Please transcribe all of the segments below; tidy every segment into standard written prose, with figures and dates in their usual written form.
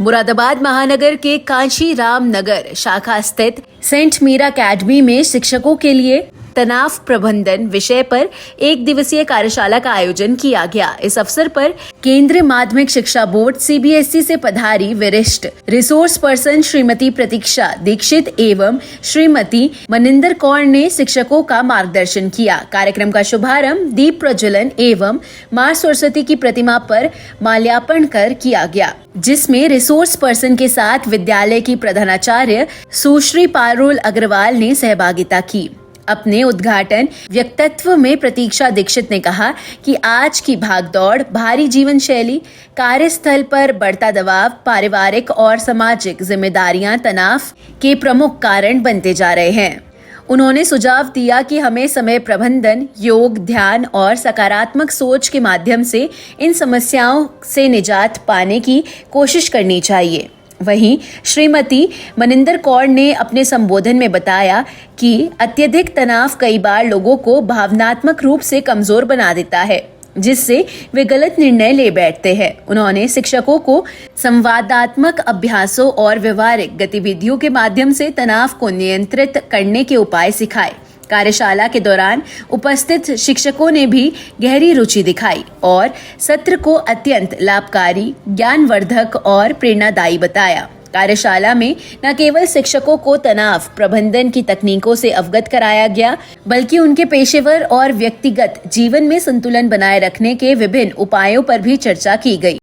मुरादाबाद महानगर के कांची राम नगर शाखा स्थित सेंट मीरा अकेडमी में शिक्षकों के लिए तनाव प्रबंधन विषय पर एक दिवसीय कार्यशाला का आयोजन किया गया। इस अवसर पर केंद्रीय माध्यमिक शिक्षा बोर्ड सीबीएसई से पधारी वरिष्ठ रिसोर्स पर्सन श्रीमती प्रतीक्षा दीक्षित एवं श्रीमती मनिंदर कौर ने शिक्षकों का मार्गदर्शन किया। कार्यक्रम का शुभारंभ दीप प्रज्वलन एवं मां सरस्वती की प्रतिमा पर माल्यार्पण कर किया गया, जिसमें रिसोर्स पर्सन के साथ विद्यालय की प्रधानाचार्य सुश्री पारुल अग्रवाल ने सहभागिता की। अपने उद्घाटन वक्तव्य में प्रतीक्षा दीक्षित ने कहा कि आज की भागदौड़, भारी जीवन शैली, कार्यस्थल पर बढ़ता दबाव, पारिवारिक और सामाजिक जिम्मेदारियां तनाव के प्रमुख कारण बनते जा रहे हैं। उन्होंने सुझाव दिया कि हमें समय प्रबंधन, योग, ध्यान और सकारात्मक सोच के माध्यम से इन समस्याओं से निजात पाने की कोशिश करनी चाहिए। वहीं श्रीमती मनिंदर कौर ने अपने संबोधन में बताया कि अत्यधिक तनाव कई बार लोगों को भावनात्मक रूप से कमजोर बना देता है, जिससे वे गलत निर्णय ले बैठते हैं। उन्होंने शिक्षकों को संवादात्मक अभ्यासों और व्यवहारिक गतिविधियों के माध्यम से तनाव को नियंत्रित करने के उपाय सिखाए। कार्यशाला के दौरान उपस्थित शिक्षकों ने भी गहरी रुचि दिखाई और सत्र को अत्यंत लाभकारी, ज्ञानवर्धक और प्रेरणादायी बताया। कार्यशाला में न केवल शिक्षकों को तनाव प्रबंधन की तकनीकों से अवगत कराया गया, बल्कि उनके पेशेवर और व्यक्तिगत जीवन में संतुलन बनाए रखने के विभिन्न उपायों पर भी चर्चा की गई।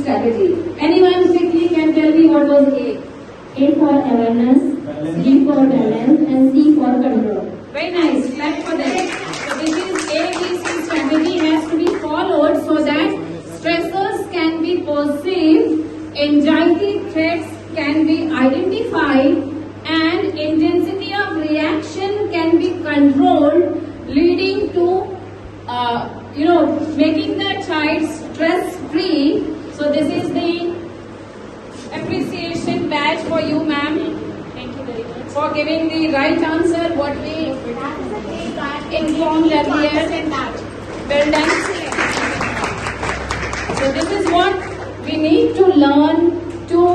Strategy. Anyone quickly can tell me what was A? A for awareness, B for balance, and C for control. Very nice. Clap for that. So this is ABC strategy has to be followed so that stressors can be perceived, anxiety threats can be identified, and intensity of reaction can be controlled, leading to making the child stress free. So this is the appreciation badge for you, ma'am. Thank you very much for giving the right answer. What we informed earlier. Well done. So this is what we need to learn to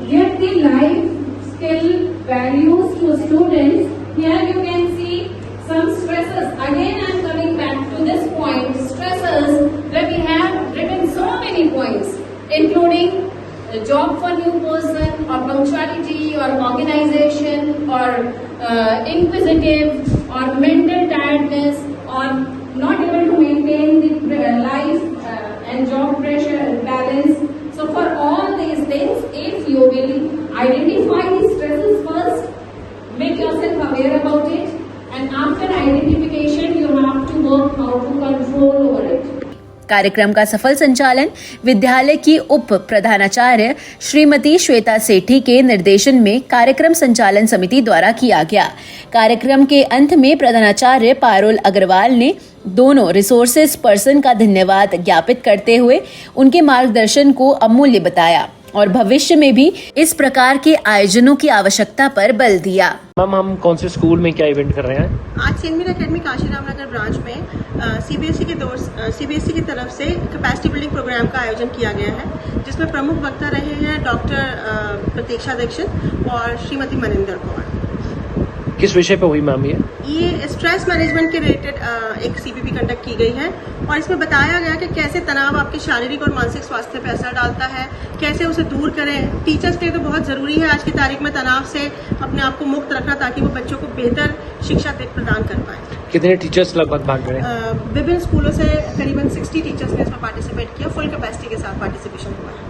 give the life skill values to students. Here you can see some stresses. Again, I am coming back to this point. Stresses where we have written so many points, including a job for new person, or punctuality, or organization, or inquisitive, or mental tiredness, or not able to maintain the life and job pressure balance. So for all these things, if you will identify the stresses first, make yourself aware about it, and after identification you have to work how to control over it. कार्यक्रम का सफल संचालन विद्यालय की उप प्रधानाचार्य श्रीमती श्वेता सेठी के निर्देशन में कार्यक्रम संचालन समिति द्वारा किया गया। कार्यक्रम के अंत में प्रधानाचार्य पारुल अग्रवाल ने दोनों रिसोर्सेज पर्सन का धन्यवाद ज्ञापित करते हुए उनके मार्गदर्शन को अमूल्य बताया और भविष्य में भी इस प्रकार के आयोजनों की आवश्यकता पर बल दिया। मैम, हम कौन से स्कूल में क्या इवेंट कर रहे हैं? आज Saint Meera academy Kashiram Nagar branch में सीबीएसई की तरफ से कैपेसिटी बिल्डिंग प्रोग्राम का आयोजन किया गया है, जिसमें प्रमुख वक्ता रहे हैं डॉक्टर प्रतीक्षा दीक्षित और श्रीमती मनिंदर कौर। किस विषय पे हुई मैम? ये स्ट्रेस मैनेजमेंट के रिलेटेड एक सीपीपी कंडक्ट की गई है और इसमें बताया गया कि कैसे तनाव आपके शारीरिक और मानसिक स्वास्थ्य पे असर डालता है, कैसे उसे दूर करें। टीचर्स के लिए तो बहुत ज़रूरी है आज की तारीख में तनाव से अपने आप को मुक्त रखना, ताकि वो बच्चों को बेहतर शिक्षा प्रदान कर पाए। कितने टीचर्स लगभग भाग रहे हैं? विभिन्न स्कूलों से करीबन 60 टीचर्स ने इसमें पार्टिसिपेट किया। फुल कैपेसिटी के साथ पार्टिसिपेशन हुआ है।